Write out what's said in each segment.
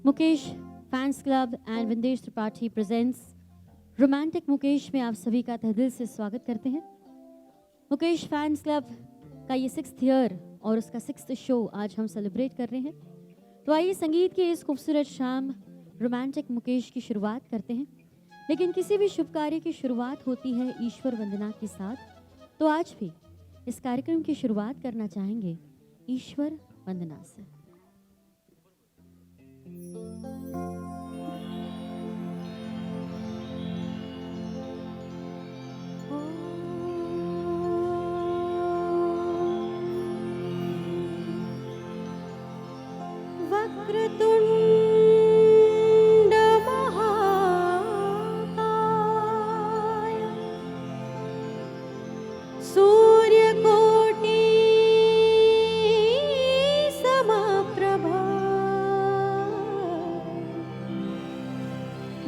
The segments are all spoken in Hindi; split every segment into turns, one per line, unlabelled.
Mukesh fans club and Vindesh Tripathi presents romantic Mukesh में आप सभी का तहे दिल से स्वागत करते हैं। मुकेश फैंस क्लब का ये 6th ईयर और उसका 6th शो आज हम सेलिब्रेट कर रहे हैं। तो आइए संगीत की इस खूबसूरत शाम रोमांटिक मुकेश की शुरुआत करते हैं। लेकिन किसी भी शुभ कार्य की शुरुआत होती है ईश्वर वंदना के साथ, तो आज भी इस कार्यक्रम की शुरुआत करना चाहेंगे ईश्वर वंदना से।
वक्रतुंड महाकाय सूर्यकोटि समप्रभा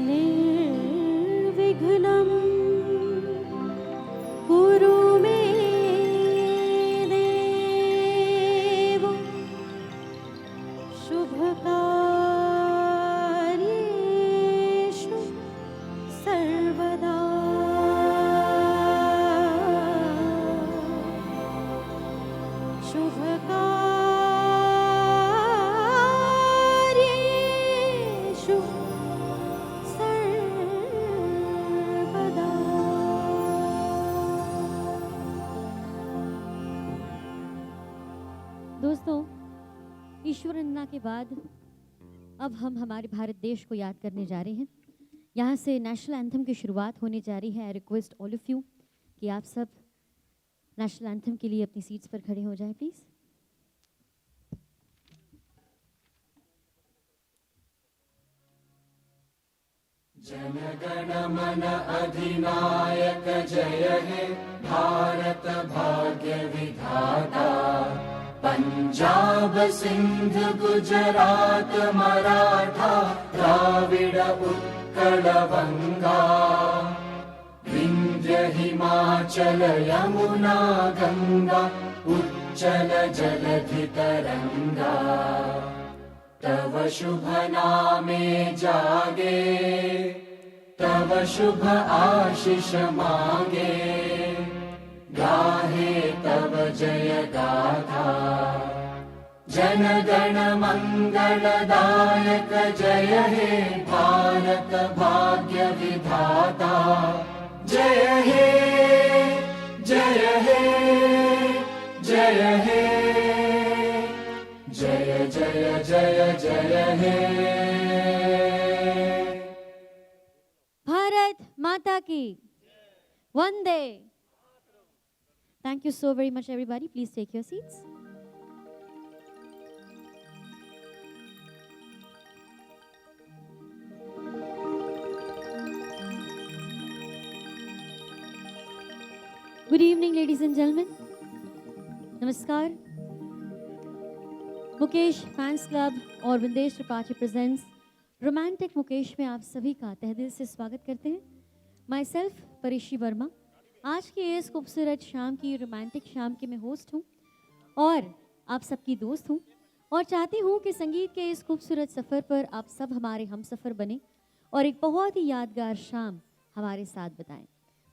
निर्विघ्नं कुरु मे देव शुभकार्येषु सर्वदा। शुभकार्येषु सर्वदा।
दोस्तों, ईश्वर वंदना के बाद अब हम हमारे भारत देश को याद करने जा रहे हैं। यहाँ से नेशनल एंथम की शुरुआत होने जा रही है। आई रिक्वेस्ट ऑल ऑफ यू कि आप सब नेशनल एंथम के लिए अपनी सीट्स पर खड़े हो जाएं प्लीज।
जनगण मन अधिनायक जय हे भारत भाग्य विधाता। पंजाब सिंध गुजरात मराठा द्राविड उत्कल बंगा। विंध्य हिमाचल यमुना गंगा उच्चल जलधि तरंगा। तव शुभ नामे जागे तव शुभ आशीष मांगे। गाहे तव जय गाथा जनगण मंगलदायक जय हे भारत भाग्य विधाता। जय हे जय हे जय हे जय जय जय जय हे।
भारत माता की वंदे। Thank you so very much everybody. Please take your seats. Good evening ladies and gentlemen. नमस्कार। मुकेश फैंस क्लब और विंदेश त्रिपाठी प्रेजेंट्स रोमांटिक मुकेश में आप सभी का तहे दिल से स्वागत करते हैं। माई सेल्फ परीशी वर्मा आज की इस खूबसूरत शाम की रोमांटिक शाम की मैं होस्ट हूँ और आप सबकी दोस्त हूँ और चाहती हूँ कि संगीत के इस खूबसूरत सफ़र पर आप सब हमारे हम सफ़र बने और एक बहुत ही यादगार शाम हमारे साथ बताएं।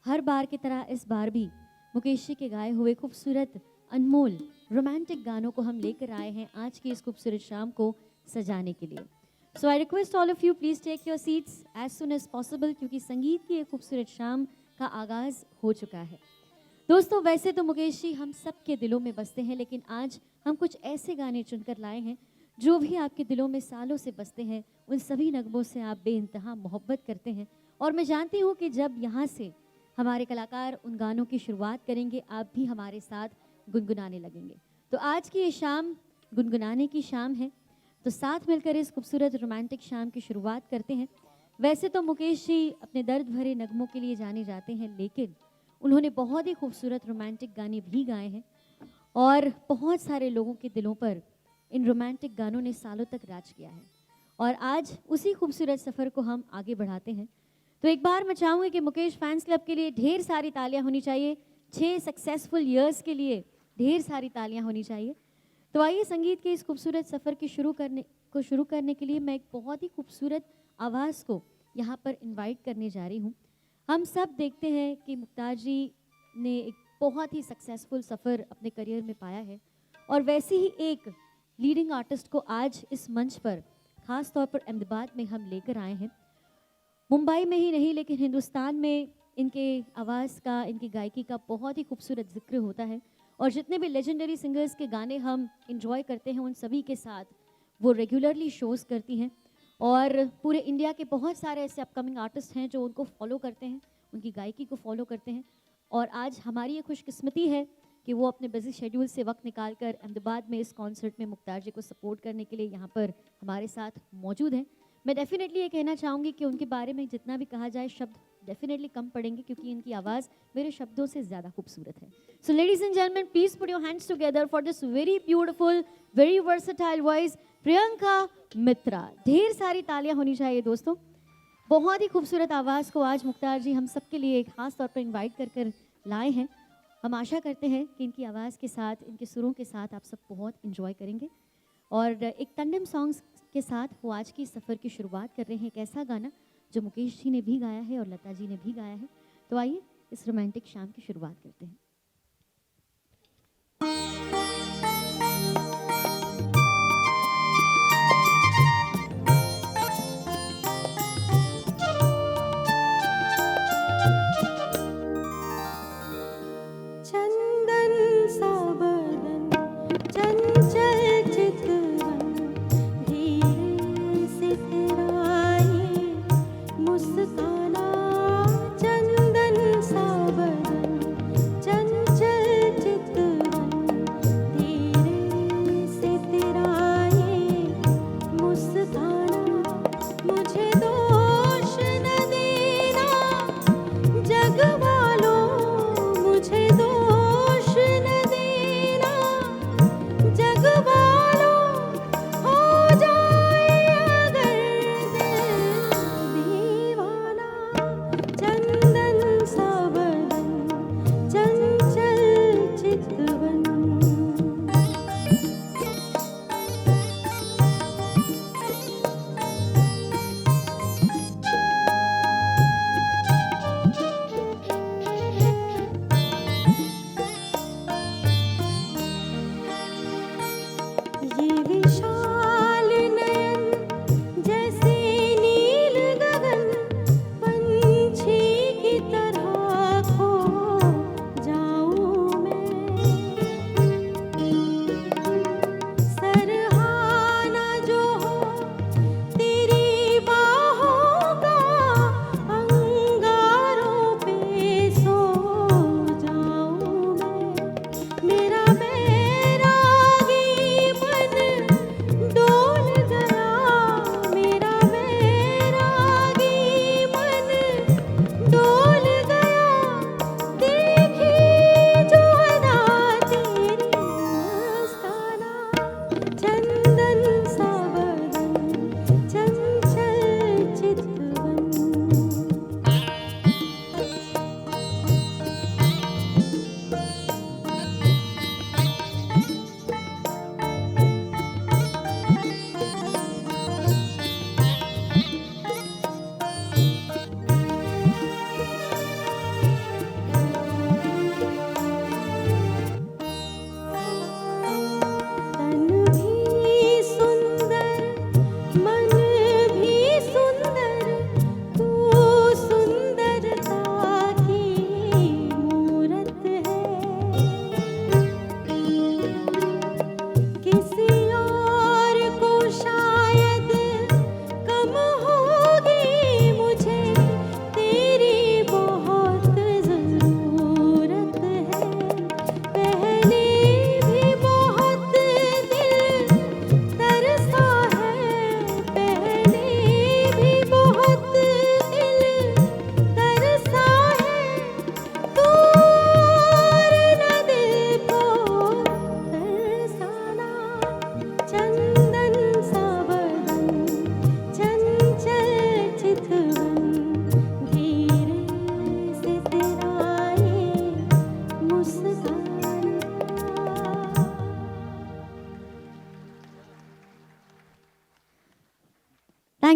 हर बार की तरह इस बार भी मुकेश जी के गाए हुए खूबसूरत अनमोल रोमांटिक गानों को हम लेकर आए हैं आज की इस खूबसूरत शाम को सजाने के लिए। So I request all of you please take your seats as soon as possible क्योंकि संगीत की एक खूबसूरत शाम का आगाज़ हो चुका है। दोस्तों, वैसे तो मुकेश जी हम सब के दिलों में बसते हैं, लेकिन आज हम कुछ ऐसे गाने चुनकर लाए हैं जो भी आपके दिलों में सालों से बसते हैं। उन सभी नगमों से आप बेइंतहा मोहब्बत करते हैं और मैं जानती हूँ कि जब यहाँ से हमारे कलाकार उन गानों की शुरुआत करेंगे आप भी हमारे साथ गुनगुनाने लगेंगे। तो आज की ये शाम गुनगुनाने की शाम है, तो साथ मिलकर इस खूबसूरत रोमांटिक शाम की शुरुआत करते हैं। वैसे तो मुकेश जी अपने दर्द भरे नगमों के लिए जाने जाते हैं, लेकिन उन्होंने बहुत ही खूबसूरत रोमांटिक गाने भी गाए हैं और बहुत सारे लोगों के दिलों पर इन रोमांटिक गानों ने सालों तक राज किया है। और आज उसी खूबसूरत सफ़र को हम आगे बढ़ाते हैं। तो एक बार मैं चाहूँगी कि मुकेश फैंस क्लब के लिए ढेर सारी तालियां होनी चाहिए। 6 सक्सेसफुल ईयर्स के लिए ढेर सारी तालियां होनी चाहिए। तो आइए संगीत के इस खूबसूरत सफ़र की को शुरू करने के लिए मैं एक बहुत ही खूबसूरत आवाज़ को यहाँ पर इनवाइट करने जा रही हूँ। हम सब देखते हैं कि मुख्तार जी ने एक बहुत ही सक्सेसफुल सफ़र अपने करियर में पाया है, और वैसे ही एक लीडिंग आर्टिस्ट को आज इस मंच पर ख़ास तौर पर अहमदाबाद में हम लेकर आए हैं। मुंबई में ही नहीं लेकिन हिंदुस्तान में इनके आवाज़ का, इनकी गायकी का बहुत ही खूबसूरत जिक्र होता है, और जितने भी लेजेंडरी सिंगर्स के गाने हम इंजॉय करते हैं उन सभी के साथ वो रेगुलरली शोज़ करती हैं, और पूरे इंडिया के बहुत सारे ऐसे अपकमिंग आर्टिस्ट हैं जो उनको फॉलो करते हैं, उनकी गायकी को फॉलो करते हैं। और आज हमारी ये खुशकिस्मती है कि वो अपने बिजी शेड्यूल से वक्त निकाल कर अहमदाबाद में इस कॉन्सर्ट में मुख्तार जी को सपोर्ट करने के लिए यहाँ पर हमारे साथ मौजूद हैं। मैं डेफिनेटली ये कहना चाहूँगी कि उनके बारे में जितना भी कहा जाए शब्द डेफिनेटली कम पड़ेंगे, क्योंकि इनकी आवाज़ मेरे शब्दों से ज़्यादा खूबसूरत है। So ladies and gentleman, please put your hands together for this very beautiful, very versatile voice, Priyanka Mitra. ढेर सारी तालियां होनी चाहिए दोस्तों। बहुत ही खूबसूरत आवाज़ को आज मुख्तार जी हम सबके लिए खास तौर पर इनवाइट कर लाए हैं। हम आशा करते हैं कि इनकी आवाज़ के साथ, इनके सुरों के साथ आप सब बहुत इंजॉय करेंगे, और एक तंडम सॉन्ग्स के साथ वो आज की सफ़र की शुरुआत कर रहे हैं। एक ऐसा गाना जो मुकेश जी ने भी गाया है और लता जी ने भी गाया है। तो आइए इस रोमांटिक शाम की शुरुआत करते हैं।
चंदन सा बदन, चंचल चितवन, धीरे से तेरा ये मुस्काना। चंदन सा बदन,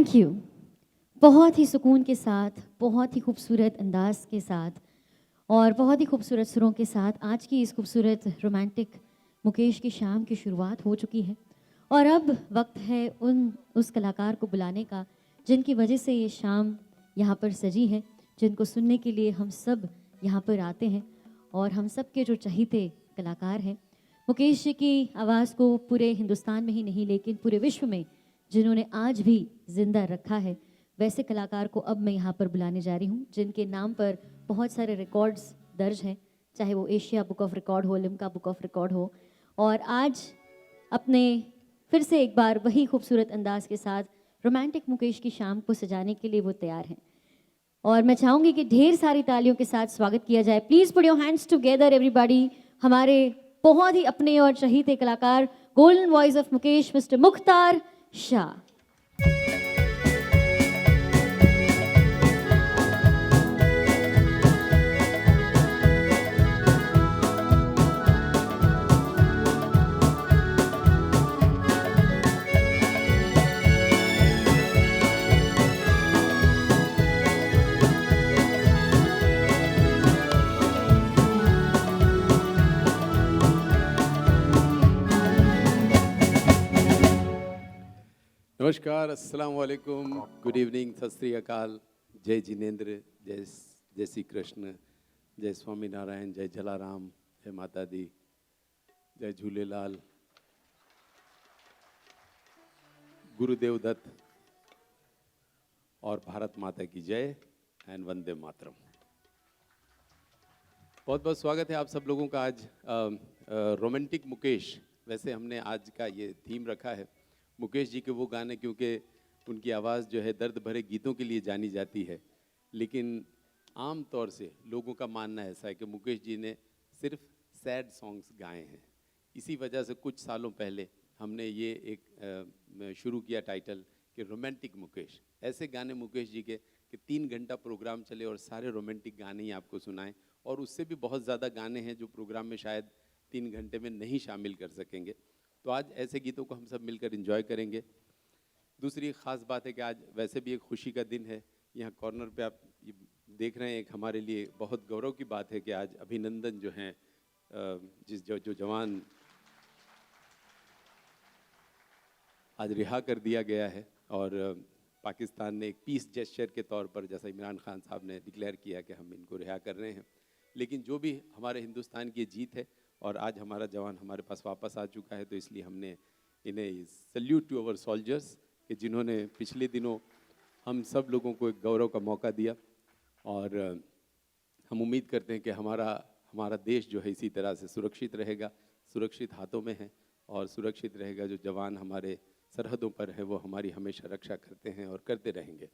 थैंक यू। बहुत ही सुकून के साथ, बहुत ही खूबसूरत अंदाज के साथ और बहुत ही खूबसूरत सुरों के साथ आज की इस खूबसूरत रोमांटिक मुकेश की शाम की शुरुआत हो चुकी है। और अब वक्त है उस कलाकार को बुलाने का जिनकी वजह से ये शाम यहाँ पर सजी है, जिनको सुनने के लिए हम सब यहाँ पर आते हैं और हम सब के जो चहीते कलाकार हैं। मुकेश जी की आवाज़ को पूरे हिंदुस्तान में ही नहीं लेकिन पूरे विश्व में जिन्होंने आज भी जिंदा रखा है, वैसे कलाकार को अब मैं यहाँ पर बुलाने जा रही हूँ जिनके नाम पर बहुत सारे रिकॉर्ड्स दर्ज हैं, चाहे वो एशिया बुक ऑफ रिकॉर्ड हो, लिम्का बुक ऑफ रिकॉर्ड हो। और आज अपने फिर से एक बार वही खूबसूरत अंदाज के साथ रोमांटिक मुकेश की शाम को सजाने के लिए वो तैयार हैं। और मैं चाहूँगी कि ढेर सारी तालियों के साथ स्वागत किया जाए। Please put your hands together everybody, हमारे बहुत ही अपने और चहीते कलाकार golden voice of Mukesh mister Mukhtar Shah.
नमस्कार, अस्सलाम वालेकुम, गुड इवनिंग, सत श्री अकाल, जय जिनेंद्र, जय श्री कृष्ण, जय स्वामी नारायण, जय जलाराम, जय माता दी, जय झूलेलाल, गुरुदेव दत्त और भारत माता की जय एंड वंदे मातरम। बहुत बहुत स्वागत है आप सब लोगों का आज रोमांटिक मुकेश। वैसे हमने आज का ये थीम रखा है मुकेश जी के वो गाने, क्योंकि उनकी आवाज़ जो है दर्द भरे गीतों के लिए जानी जाती है, लेकिन आम तौर से लोगों का मानना ऐसा है कि मुकेश जी ने सिर्फ सैड सॉन्ग्स गाए हैं। इसी वजह से कुछ सालों पहले हमने ये एक शुरू किया टाइटल कि रोमांटिक मुकेश। ऐसे गाने मुकेश जी के कि 3 घंटा प्रोग्राम चले और सारे रोमांटिक गाने ही आपको सुनाएं, और उससे भी बहुत ज़्यादा गाने हैं जो प्रोग्राम में शायद 3 घंटे में नहीं शामिल कर सकेंगे। तो आज ऐसे गीतों को हम सब मिलकर एंजॉय करेंगे। दूसरी ख़ास बात है कि आज वैसे भी एक खुशी का दिन है। यहाँ कॉर्नर पे आप देख रहे हैं, एक हमारे लिए बहुत गौरव की बात है कि आज अभिनंदन जो हैं जो जवान आज रिहा कर दिया गया है, और पाकिस्तान ने एक पीस जेस्चर के तौर पर, जैसा इमरान खान साहब ने डिक्लेयर किया कि हम इनको रिहा कर रहे हैं, लेकिन जो भी हमारे हिंदुस्तान की जीत है और आज हमारा जवान हमारे पास वापस आ चुका है, तो इसलिए हमने इन्हें सल्यूट टू अवर सोल्जर्स कि जिन्होंने पिछले दिनों हम सब लोगों को एक गौरव का मौका दिया। और हम उम्मीद करते हैं कि हमारा देश जो है इसी तरह से सुरक्षित रहेगा, सुरक्षित हाथों में है और सुरक्षित रहेगा। जो जवान हमारे सरहदों पर है वो हमारी हमेशा रक्षा करते हैं और करते रहेंगे।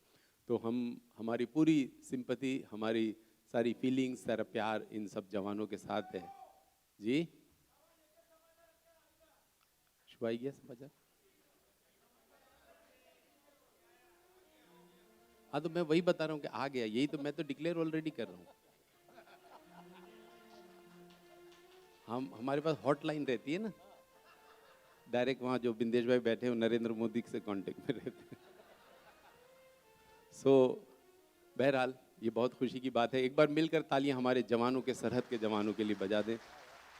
तो हमारी पूरी सिंपैथी, हमारी सारी फीलिंग्स, सारा प्यार इन सब जवानों के साथ है। जी शुभाई गया समाचार। हाँ, तो मैं वही बता रहा हूँ कि आ गया, यही तो मैं तो डिक्लेयर ऑलरेडी कर रहा हूँ। हमारे पास हॉटलाइन रहती है ना, डायरेक्ट वहाँ जो बिंदेश भाई बैठे हैं नरेंद्र मोदी से कांटेक्ट में रहते हैं। सो बहरहाल ये बहुत खुशी की बात है। एक बार मिलकर तालियां हमारे जवानों के, सरहद के जवानों के लिए बजा दें।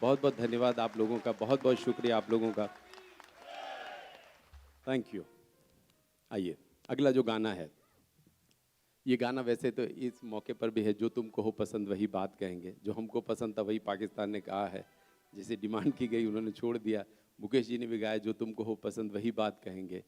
बहुत बहुत धन्यवाद आप लोगों का, बहुत बहुत शुक्रिया आप लोगों का, थैंक यू। आइए अगला जो गाना है, ये गाना वैसे तो इस मौके पर भी है, जो तुमको हो पसंद वही बात कहेंगे। जो हमको पसंद था वही पाकिस्तान ने कहा है, जिसे डिमांड की गई उन्होंने छोड़ दिया। मुकेश जी ने भी गाया, जो तुमको हो पसंद वही बात कहेंगे।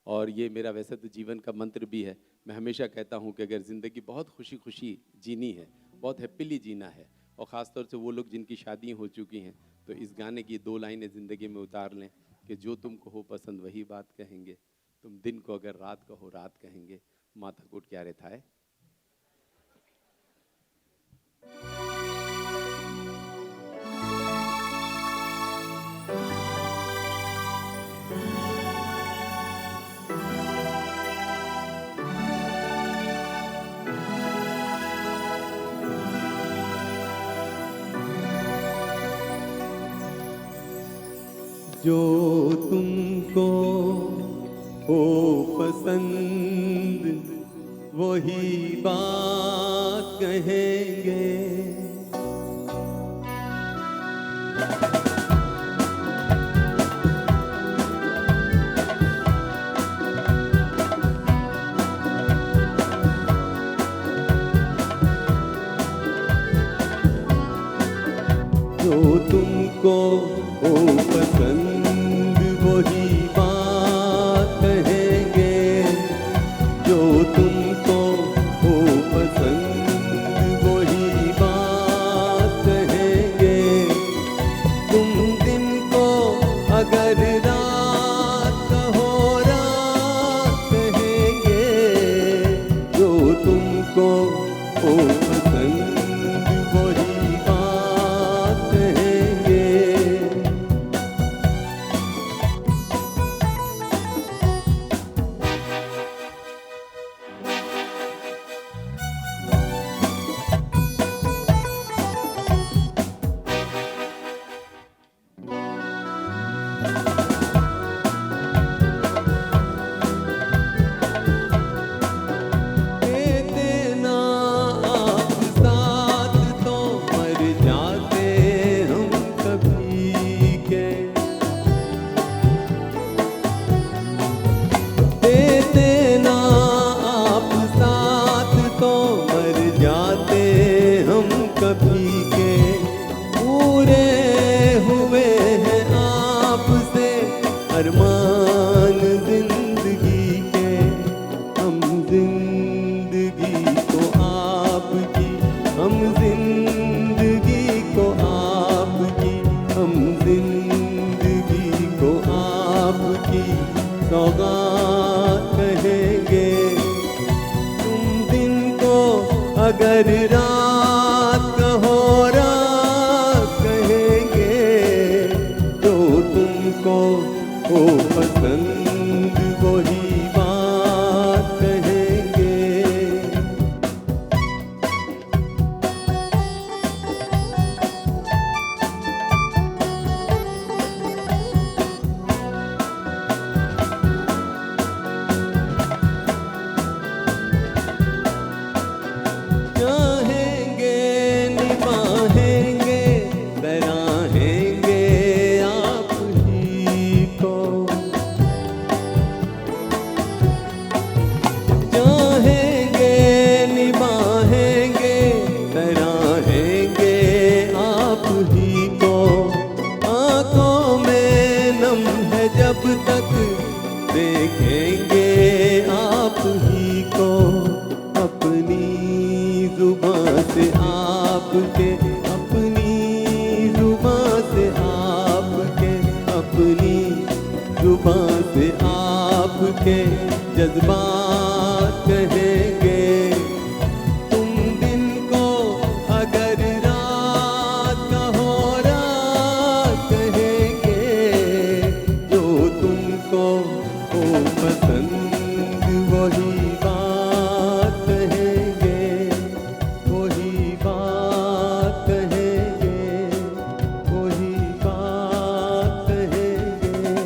और ये मेरा वैसे तो जीवन का मंत्र भी है। मैं हमेशा कहता हूँ कि अगर ज़िंदगी बहुत खुशी खुशी जीनी है, बहुत हैप्पीली जीना है, और ख़ास तौर से वो लोग जिनकी शादियाँ हो चुकी हैं, तो इस गाने की 2 लाइनें ज़िंदगी में उतार लें कि जो तुमको हो पसंद वही बात कहेंगे, तुम दिन को अगर रात कहो रात कहेंगे, माता कोट क्या रहता है।
जो तुमको हो पसंद वही बात कहेंगे। जो तुमको हो पसंद वही बात कहेंगे। जो तुमको हो पसंद वही बात कहेंगे। तुम दिन को अगर रात कहो रात कहेंगे। जो तुमको हो पसंद वही बात कहेंगे। देते ना आप साथ तो मर जाते हम कभी के। देते ना आप साथ तो मर जाते हम कभी के। पूरे हुए हैं आपसे अरमान जिंदगी के। हम जिंदगी को आपकी, हम जिंदगी को आपकी, हम जिंदगी को आपकी सौगात कहेंगे। तुम दिन को अगर रात कहो रात कहेंगे। जो तुमको हो पसंद वही बात कहेंगे। चाहेंगे निभाएंगे सराहेंगे आप ही को। चाहेंगे निभाएंगे सराहेंगे आप ही को। आंखों में नम है जब तक देखेंगे आप ही को। अपनी जुबां से आपके, अपनी जुबां से आपके, अपनी जुबां से आपके जज्बात कहेंगे। तुम दिन को अगर रात कहो रात कहेंगे। जो तुमको हो पसंद वही बात कहेंगे। वही बात कहेंगे। वही बात कहेंगे।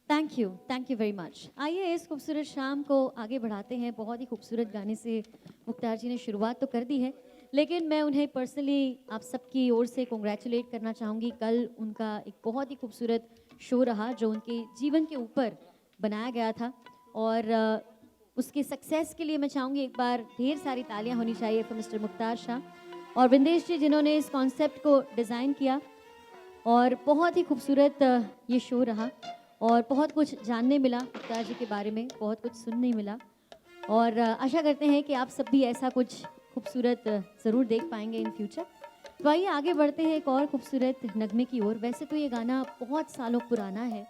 Thank you very much. आइए इस खूबसूरत शाम को आगे बढ़ाते हैं। बहुत ही खूबसूरत गाने से मुख्तार जी ने शुरुआत तो कर दी है, लेकिन मैं उन्हें पर्सनली आप सबकी ओर से कॉन्ग्रेचुलेट करना चाहूँगी। कल उनका एक बहुत ही खूबसूरत शो रहा जो उनके जीवन के ऊपर बनाया गया था, और उसके सक्सेस के लिए मैं चाहूँगी एक बार ढेर सारी तालियां होनी चाहिए फॉर मिस्टर मुख्तार शाह और विंदेश जी, जिन्होंने इस कॉन्सेप्ट को डिज़ाइन किया। और बहुत ही खूबसूरत ये शो रहा और बहुत कुछ जानने मिला मुख्तार जी के बारे में, बहुत कुछ सुनने मिला, और आशा करते हैं कि आप सब भी ऐसा कुछ खूबसूरत ज़रूर देख पाएंगे इन फ्यूचर। तो आइए आगे बढ़ते हैं एक और खूबसूरत नगमे की ओर। वैसे तो ये गाना बहुत सालों पुराना है,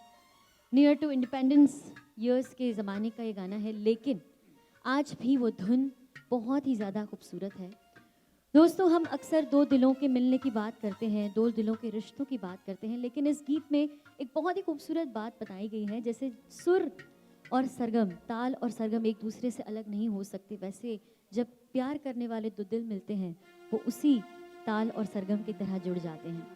नियर टू इंडिपेंडेंस ईयर्स के ज़माने का ये गाना है, लेकिन आज भी वो धुन बहुत ही ज़्यादा खूबसूरत है। दोस्तों, हम अक्सर दो दिलों के मिलने की बात करते हैं, दो दिलों के रिश्तों की बात करते हैं, लेकिन इस गीत में एक बहुत ही खूबसूरत बात बताई गई है। जैसे सुर और सरगम, ताल और सरगम एक दूसरे से अलग नहीं हो सकते, वैसे जब प्यार करने वाले दो दिल मिलते हैं वो उसी ताल और सरगम की तरह जुड़ जाते हैं।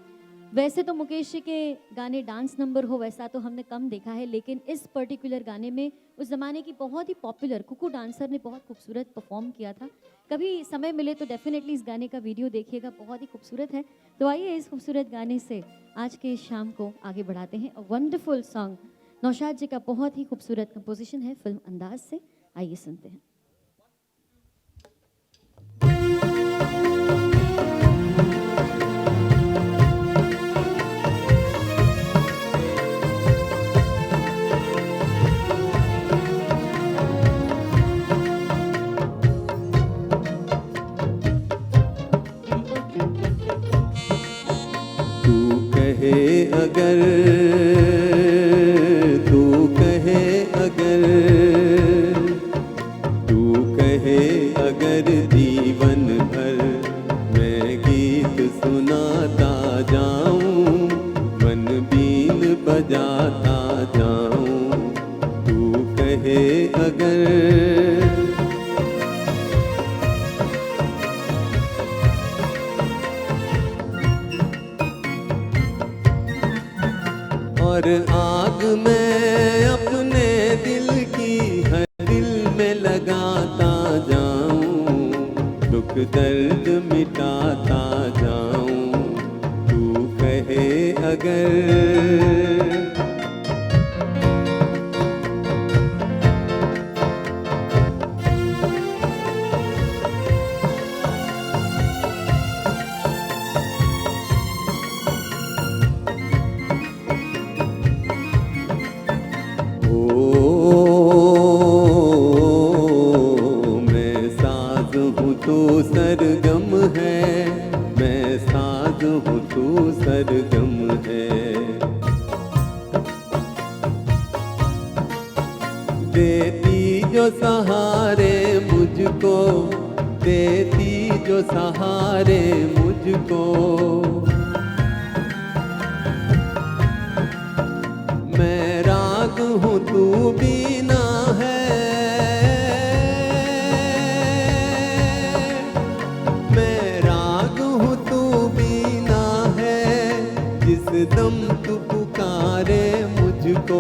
वैसे तो मुकेश जी के गाने डांस नंबर हो वैसा तो हमने कम देखा है, लेकिन इस पर्टिकुलर गाने में उस ज़माने की बहुत ही पॉपुलर कुकू डांसर ने बहुत खूबसूरत परफॉर्म किया था। कभी समय मिले तो डेफिनेटली इस गाने का वीडियो देखिएगा, बहुत ही खूबसूरत है। तो आइए इस खूबसूरत गाने से आज के इस शाम को आगे बढ़ाते हैं। अ वंडरफुल सॉन्ग नौशाद जी का बहुत ही खूबसूरत कंपोजिशन है फिल्म अंदाज से, आइए सुनते हैं।
अगर तू कहे अगर तू कहे अगर जीवन भर मैं गीत सुनाता जाऊं, मन बीन बजाता जाऊं, तू कहे अगर और आग मैं अपने दिल की हर दिल में लगाता जाऊं, दुख दर्द मिटाता जाऊं, तू कहे अगर तू सरगम है, मैं साज हूँ तू सरगम है। देती जो सहारे मुझको, देती जो सहारे मुझको, मैं राग हूँ तू बीना है, दम तू पुकारे मुझको,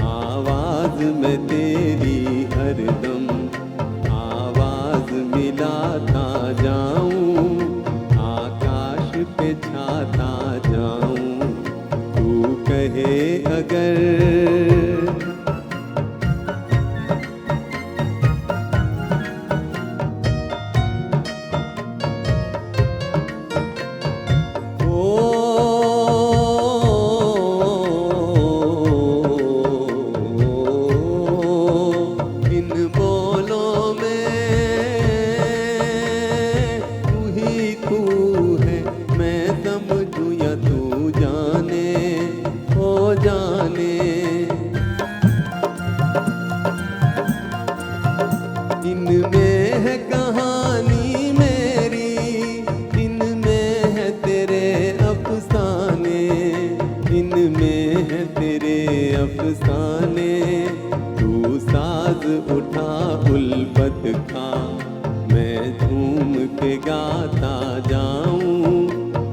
आवाज में तेरी हर दम आवाज मिलाता जाऊं, आकाश पे छाता जाऊं, तू कहे अगर इनमें है कहानी मेरी, इनमें है तेरे अफसाने, इनमें है तेरे अफसाने, तू साज उठा उल्फत का, मैं झूम के गाता जाऊं,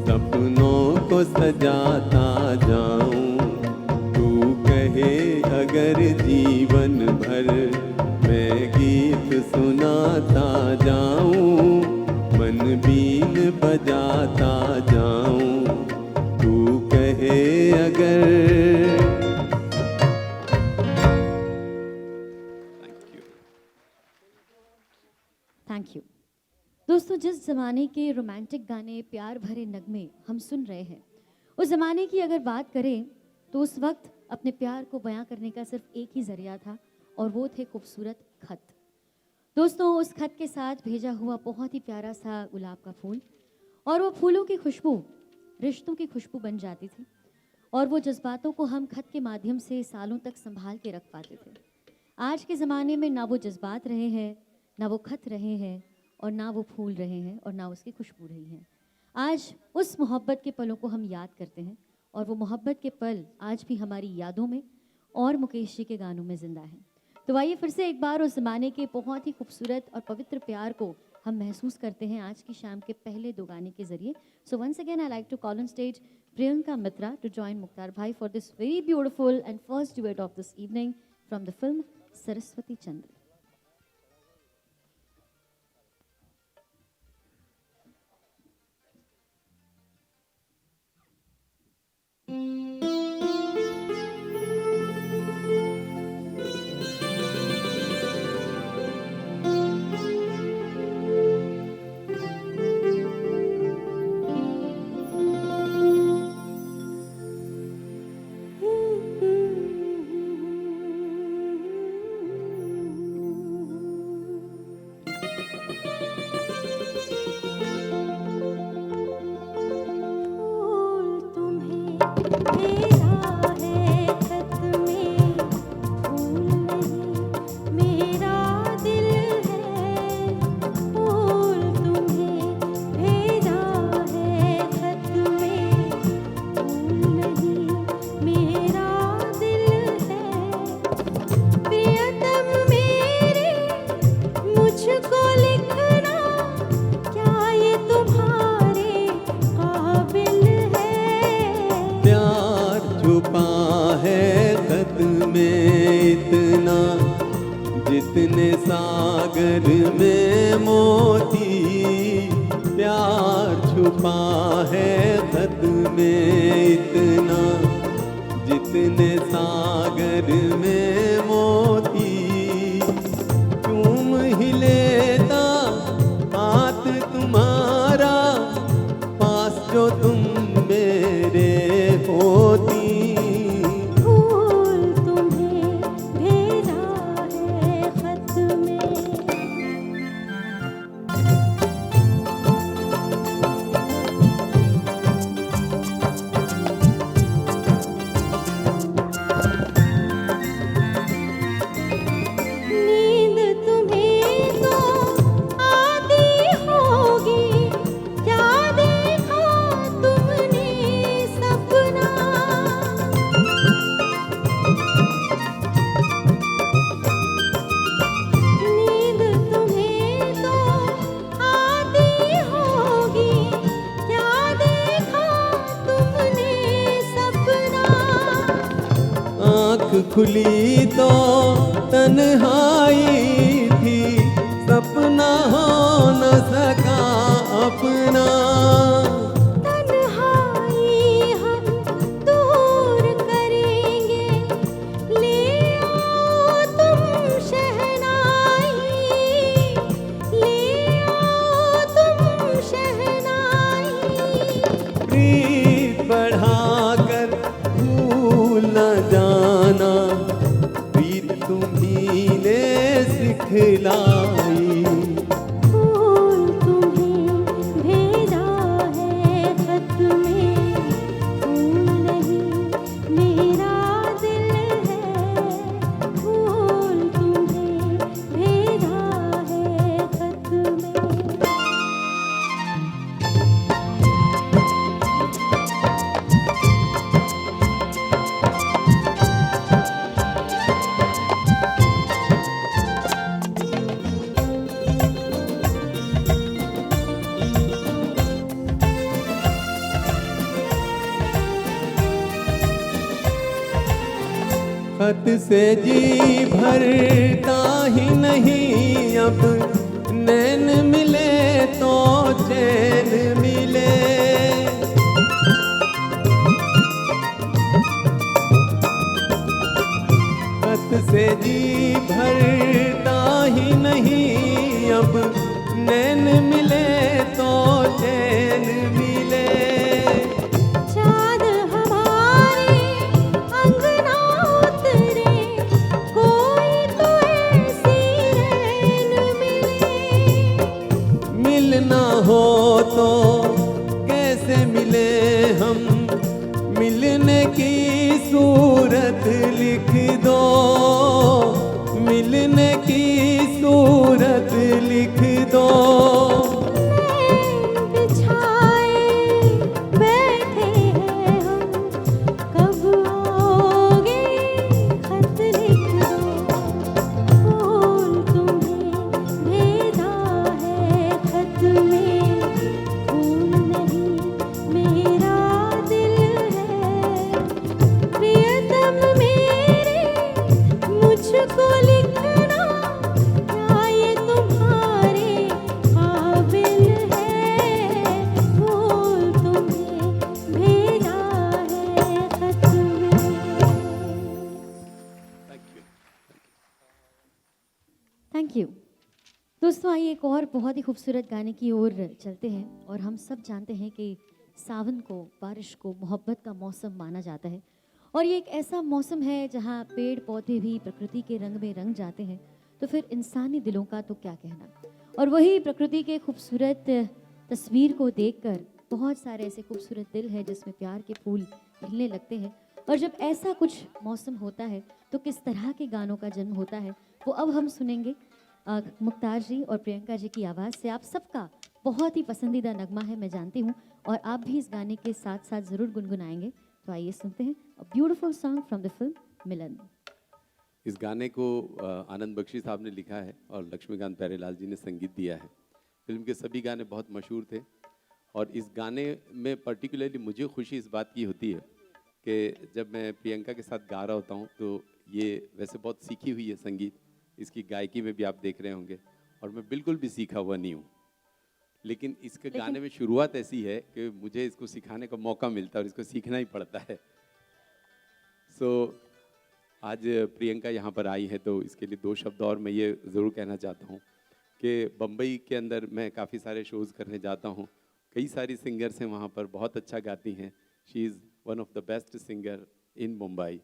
सपनों को सजाता जाऊं, तू कहे अगर जीवन भर मैं गीत सुनाता जाऊं, मन बीन बजाता जाऊं, तू कहे अगर।
Thank you. दोस्तों, जिस ज़माने के रोमांटिक गाने, प्यार भरे नगमे हम सुन रहे हैं, उस ज़माने की अगर बात करें तो उस वक्त अपने प्यार को बयां करने का सिर्फ एक ही ज़रिया था और वो थे खूबसूरत खत। दोस्तों, उस खत के साथ भेजा हुआ बहुत ही प्यारा सा गुलाब का फूल, और वो फूलों की खुशबू रिश्तों की खुशबू बन जाती थी, और वो जज्बातों को हम खत के माध्यम से सालों तक संभाल के रख पाते थे। आज के ज़माने में ना वो जज्बात रहे हैं, ना वो खत रहे हैं, और ना वो फूल रहे हैं, और ना उसकी खुशबू रही है। आज उस मोहब्बत के पलों को हम याद करते हैं, और वो मोहब्बत के पल आज भी हमारी यादों में और मुकेश जी के गानों में ज़िंदा है। तो आइए फिर से एक बार उस ज़माने के बहुत ही खूबसूरत और पवित्र प्यार को हम महसूस करते हैं आज की शाम के पहले दो गाने के ज़रिए। So once again I like to call on stage Priyanka Mitra to join Mukhtar Bhai for this very beautiful and first duet of this evening from the film Saraswati Chandra.
फूल तुम्हें भेजा है खत में, फूल नहीं मेरा दिल है। फूल तुम्हें भेजा है खत में, फूल नहीं मेरा दिल है। प्रियतम मेरे मुझको लिखना, क्या ये तुम्हारे काबिल है?
प्यार छुपा है खत में इतना, जितने सागर में मोती। प्यार छुपा है खत में इतना, जितने सागर में मोती। चूम ही लेता हाथ तुम्हारा, पास जो तुम मेरे होती।
फूल तुम्हें भेजा है खत में। नींद तुम्हें तो आती होगी, क्या देखा तुमने सपना? नींद तुम्हें तो आती होगी, क्या देखा तुमने सपना?
आँख खुली तो तन्हाई थी, सपना हो न सका अपना।
तन्हाई हम दूर करेंगे, ले आओ तुम शहनाई, ले आओ तुम शहनाई।
प्रीत बढ़ाकर भूल न जाना, प्रीत तुम्ही ने सिखलाई।
फूल तुम्हें भेजा है खत में, फूल नहीं मेरा दिल है। फूल तुम्हें भेजा है खत में।
खत से जी भरता ही नहीं अब, नैन मिले तो चैन मिले। खत से जी भरता ही नहीं अब, नैन मिले तो चैन मिले।
चाँद हमारे अंगना उतरे, कोई तो ऐसी रैन मिले।
मिलना हो तो कैसे मिले हम, मिलने की सूरत लिख दो, मिलने की सूरत लिख दो।
नैन बिछाए बैठे हैं हम, कब आओगे खत लिख दो। फूल तुम्हें भेजा है खत में, फूल नहीं मेरा दिल
दोस्तों आइए एक और बहुत ही खूबसूरत गाने की ओर चलते हैं। और हम सब जानते हैं कि सावन को, बारिश को मोहब्बत का मौसम माना जाता है। और ये एक ऐसा मौसम है जहाँ पेड़ पौधे भी प्रकृति के रंग में रंग जाते हैं, तो फिर इंसानी दिलों का तो क्या कहना। और वही प्रकृति के खूबसूरत तस्वीर को देखकर बहुत सारे ऐसे खूबसूरत दिल हैं जिसमें प्यार के फूल खिलने लगते हैं। और जब ऐसा कुछ मौसम होता है तो किस तरह के गानों का जन्म होता है वो अब हम सुनेंगे। मुख्तार जी और प्रियंका जी की आवाज़ से। आप सबका बहुत ही पसंदीदा नगमा है, मैं जानती हूँ, और आप भी इस गाने के साथ साथ ज़रूर गुनगुनाएंगे। तो आइए सुनते हैं a beautiful song from the film Milan.
इस गाने को आनंद बख्शी साहब ने लिखा है और लक्ष्मीकांत प्यारेलाल जी ने संगीत दिया है। फिल्म के सभी गाने बहुत मशहूर थे और इस गाने में पर्टिकुलरली मुझे खुशी इस बात की होती है कि जब मैं प्रियंका के साथ गा रहा होता हूँ तो ये वैसे बहुत सीखी हुई है संगीत, इसकी गायकी में भी आप देख रहे होंगे, और मैं बिल्कुल भी सीखा हुआ नहीं हूँ। लेकिन इसके गाने में शुरुआत ऐसी है कि मुझे इसको सिखाने का मौका मिलता है और इसको सीखना ही पड़ता है। आज प्रियंका यहाँ पर आई है तो इसके लिए 2 शब्द और मैं ये ज़रूर कहना चाहता हूँ कि बम्बई के अंदर मैं काफ़ी सारे शोज़ करने जाता हूँ, कई सारी सिंगर्स हैं वहाँ पर, बहुत अच्छा गाती हैं। She is one of the best singer in Mumbai.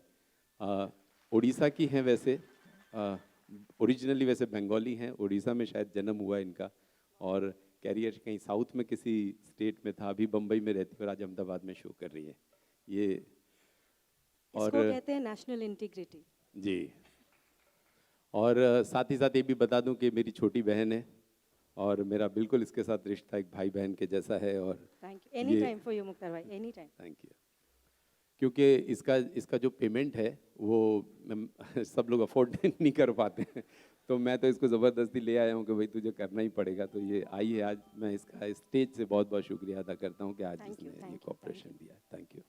Orissa की हैं वैसे, ओरिजिनली वैसे बंगाली हैं, उड़ीसा में शायद जन्म हुआ इनका और कैरियर कहीं साउथ में किसी स्टेट में था, अभी बम्बई में रहती है और आज अहमदाबाद में शो कर रही है। ये और
इसको कहते हैं नेशनल इंटीग्रिटी
जी। और साथ ही साथ ये भी बता दूं कि मेरी छोटी बहन है और मेरा बिल्कुल इसके साथ रिश्ता एक भाई बहन के जैसा है। और
thank you, any time for you Mukhtar भाई, एनी टाइम।
Thank you. क्योंकि इसका जो पेमेंट है वो सब लोग अफोर्ड नहीं कर पाते हैं, तो मैं तो इसको ज़बरदस्ती ले आया हूँ कि भाई तुझे करना ही पड़ेगा। तो ये आई है आज, मैं इसका स्टेज से बहुत बहुत शुक्रिया अदा करता हूँ कि आज इसने ये कॉपरेशन दिया। Thank you.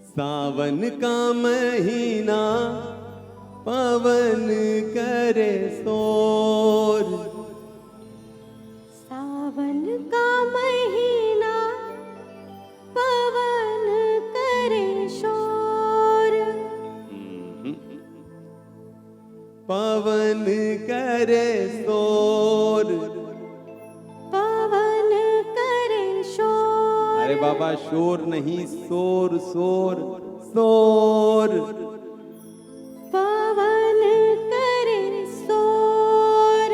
सावन का महीना पवन करे शोर,
सावन का महीना पवन करे शोर,
पवन करे शोर,
पवन करे शोर।
अरे बाबा शोर नहीं, शोर शोर शोर,
पवन करे शोर।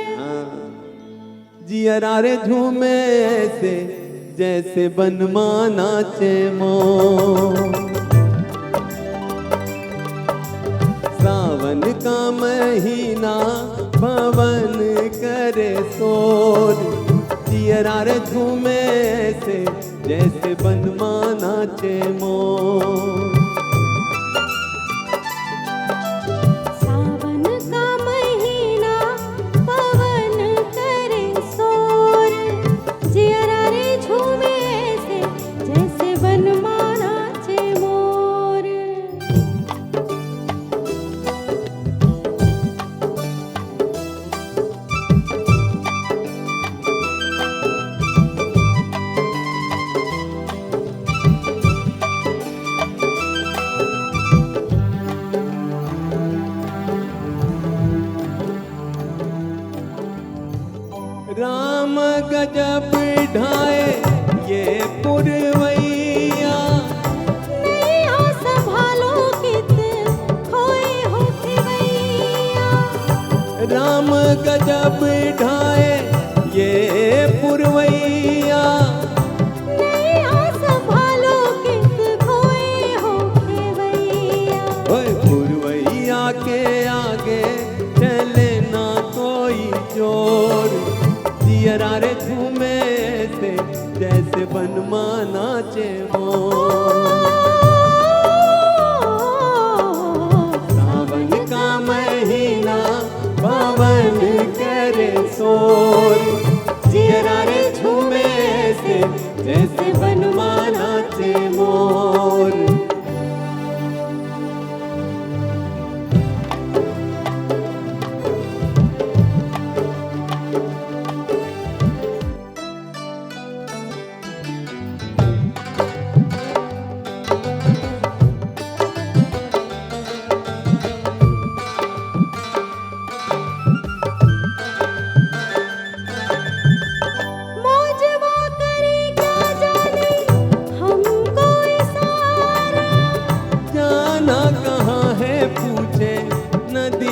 जियरा रे झूमे ऐसे जैसे बनमाना नाचे मोर। सावन का महीना पवन करे शोर, जियरा रे झूमे ऐसे जैसे बनमाना नाचे मोर।
सावन का महीना पवन करे शोर, जियरा रे झूमे ऐसे जैसे बनमाना नाचे मोर।
राम गजब ढाए ये पुरवैया,
नैया संभालो कित खोए हो खिवैया।
राम गजब ढाए ये पुरवैया,
नैया संभालो कित खोए हो खिवैया।
ओए पुरवैया के आगे चले ना कोई जोर, जियरा रे झूमे से जैसे बनमाना नाचे मोर। सावन का महीना पवन करे शोर, जियरा रे झूमे से जैसे बनमाना नाचे मोर।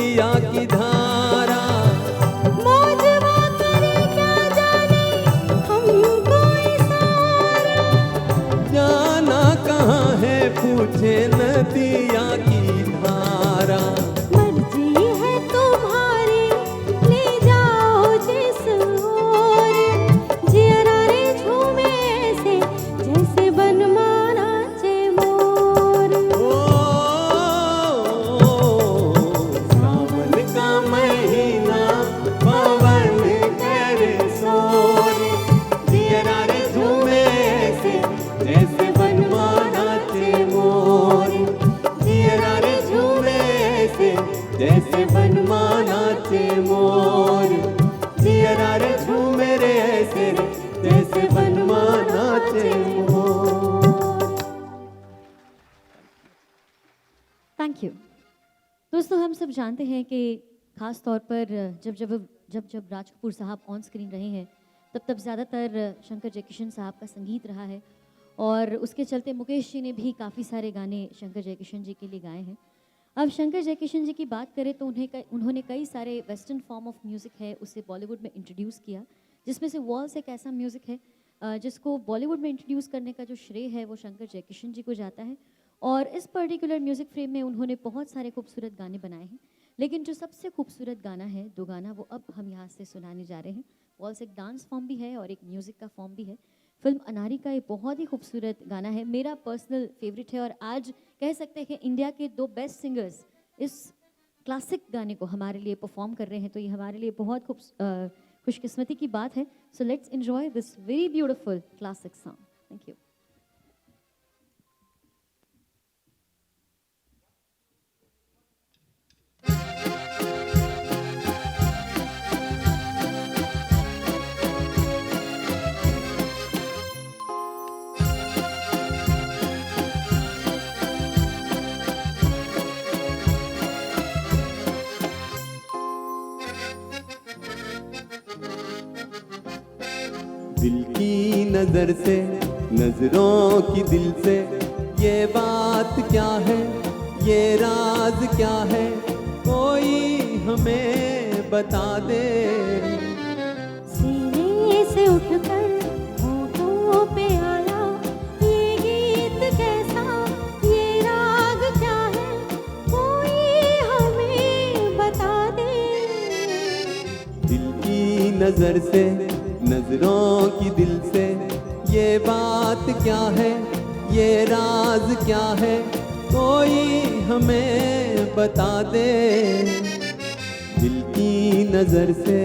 नदिया की धारा।
मौजवा करे क्या जाने हमको इशारा।
जाना कहाँ है पूछे नदिया की धारा।
मर्जी है तुम्हारी ले जाओ जिस ओर। जियरा रे झूमे ऐसे जैसे बनमाना चे मोर।
ओ सावन का महीना पवन करे शोर। जियरा रे झूमे ऐसे जैसे बनमाना चे मोर। जियरा रे झूमे ऐसे जैसे बनमाना चे मोर। जियरा रे झूमे रे ऐसे जैसे बनमाना चे मोर।
Thank you. दोस्तों, हम सब जानते हैं कि ख़ास तौर पर जब राज कपूर साहब ऑन स्क्रीन रहे हैं तब ज़्यादातर शंकर जयकिशन साहब का संगीत रहा है और उसके चलते मुकेश जी ने भी काफ़ी सारे गाने शंकर जयकिशन जी के लिए गाए हैं। अब शंकर जयकिशन जी की बात करें तो उन्होंने कई सारे वेस्टर्न फॉर्म ऑफ म्यूज़िक है उसे बॉलीवुड में इंट्रोड्यूस किया, जिसमें से वॉल्स एक ऐसा म्यूज़िक है जिसको बॉलीवुड में इंट्रोड्यूस करने का जो श्रेय है वो शंकर जयकिशन जी को जाता है। और इस पर्टिकुलर म्यूज़िक फ्रेम में उन्होंने बहुत सारे खूबसूरत गाने बनाए हैं, लेकिन जो सबसे खूबसूरत गाना है, दो गाना, वो अब हम यहाँ से सुनाने जा रहे हैं। वॉल्स एक डांस फॉर्म भी है और एक म्यूज़िक का फॉर्म भी है। फिल्म अनारी का एक बहुत ही खूबसूरत गाना है, मेरा पर्सनल फेवरेट है और आज कह सकते हैं कि इंडिया के दो बेस्ट सिंगर्स इस क्लासिक गाने को हमारे लिए परफॉर्म कर रहे हैं, तो ये हमारे लिए बहुत खुशकिस्मती की बात है। So let's enjoy this very beautiful classic song. Thank you.
दिल की नजर से, नजरों की दिल से, ये बात क्या है, ये राज क्या है, कोई हमें बता दे।
सीने से उठकर होठों पे आया ये गीत कैसा, ये राग क्या है, कोई हमें बता दे।
दिल की नजर से, नजरों की दिल से, ये बात क्या है, ये राज क्या है, कोई हमें बता दे। दिल की नजर से।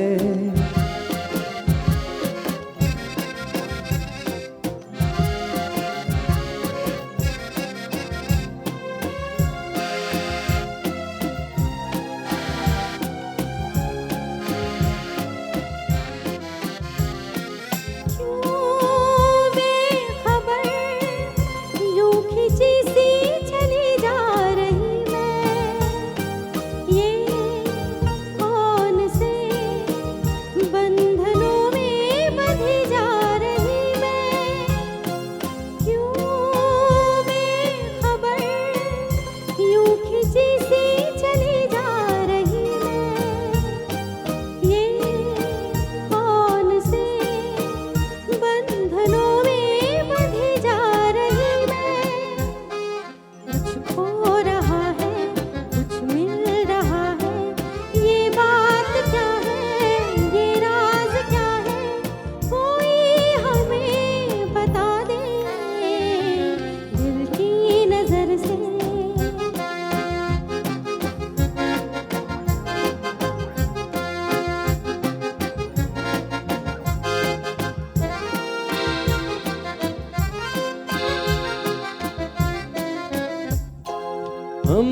हम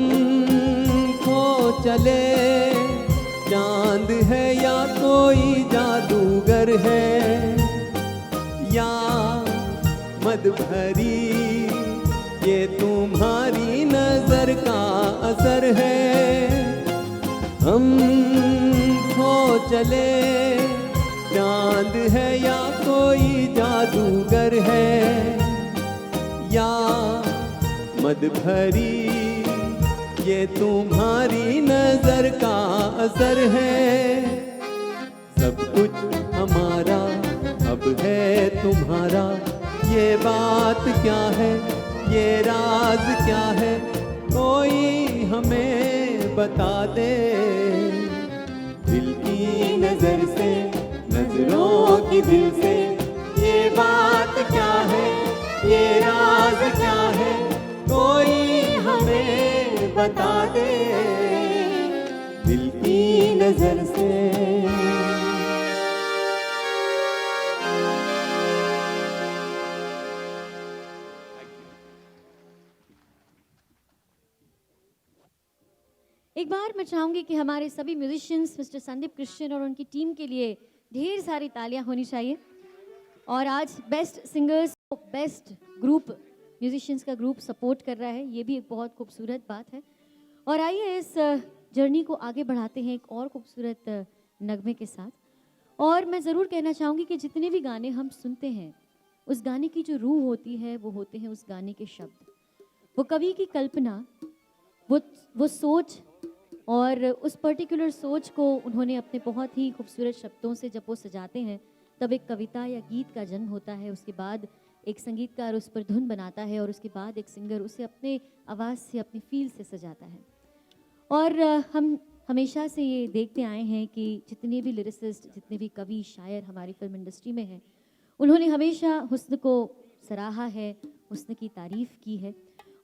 खो चले, चांद है या कोई जादूगर है, या मद भरी ये तुम्हारी नजर का असर है। हम खो चले, चांद है या कोई जादूगर है, या मद भरी ये तुम्हारी नजर का असर है। सब कुछ हमारा अब है तुम्हारा, ये बात क्या है, ये राज क्या है, कोई हमें बता दे। दिल की नजर से, नजरों की दिल से, ये बात क्या है, ये राज क्या है, कोई हमें बता दे। दिल की नजर से।
एक बार मैं चाहूंगी कि हमारे सभी म्यूजिशियंस मिस्टर संदीप कृष्ण और उनकी टीम के लिए ढेर सारी तालियां होनी चाहिए। और आज बेस्ट सिंगर्स को बेस्ट ग्रुप म्यूजिशियंस का ग्रुप सपोर्ट कर रहा है, ये भी एक बहुत खूबसूरत बात है। और आइए इस जर्नी को आगे बढ़ाते हैं एक और खूबसूरत नगमे के साथ। और मैं ज़रूर कहना चाहूँगी कि जितने भी गाने हम सुनते हैं, उस गाने की जो रूह होती है वो होते हैं उस गाने के शब्द, वो कवि की कल्पना, वो सोच, और उस पर्टिकुलर सोच को उन्होंने अपने बहुत ही खूबसूरत शब्दों से जब वो सजाते हैं तब एक कविता या गीत का जन्म होता है। उसके बाद एक संगीतकार उस पर धुन बनाता है और उसके बाद एक सिंगर उसे अपने आवाज़ से, अपनी फील से सजाता है। और हम हमेशा से ये देखते आए हैं कि जितने भी लिरिसिस्ट, जितने भी कवि, शायर हमारी फिल्म इंडस्ट्री में हैं, उन्होंने हमेशा हुस्न को सराहा है, हुस्न की तारीफ़ की है।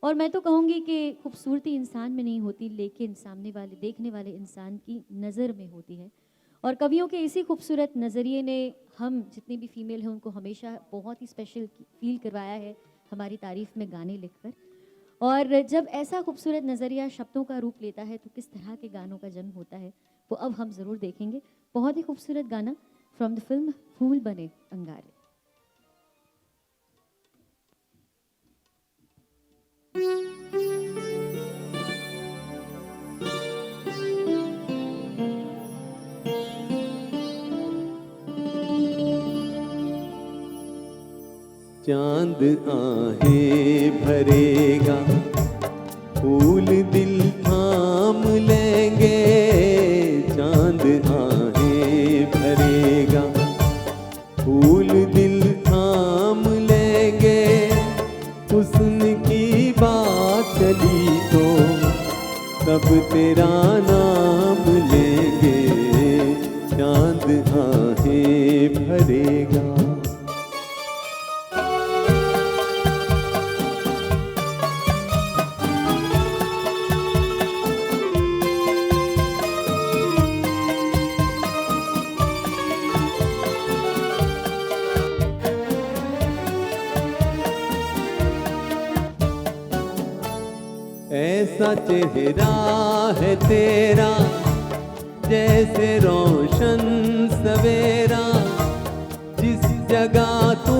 और मैं तो कहूँगी कि खूबसूरती इंसान में नहीं होती, लेकिन सामने वाले, देखने वाले इंसान की नज़र में होती है। और कवियों के इसी खूबसूरत नज़रिए ने हम जितनी भी फीमेल हैं उनको हमेशा बहुत ही स्पेशल फील करवाया है हमारी तारीफ़ में गाने लिखकर। और जब ऐसा खूबसूरत नज़रिया शब्दों का रूप लेता है तो किस तरह के गानों का जन्म होता है वो अब हम ज़रूर देखेंगे। बहुत ही खूबसूरत गाना फ्रॉम द फिल्म फूल बने अंगारे।
चांद आहें भरेगा, फूल दिल थाम लेंगे। चांद आहें भरेगा, फूल दिल थाम लेंगे। हुस्न की बात चली तो सब तेरा नाम लेंगे। चांद आहें भरेगा। ऐसा चेहरा है तेरा जैसे रोशन सवेरा। जिस जगह तू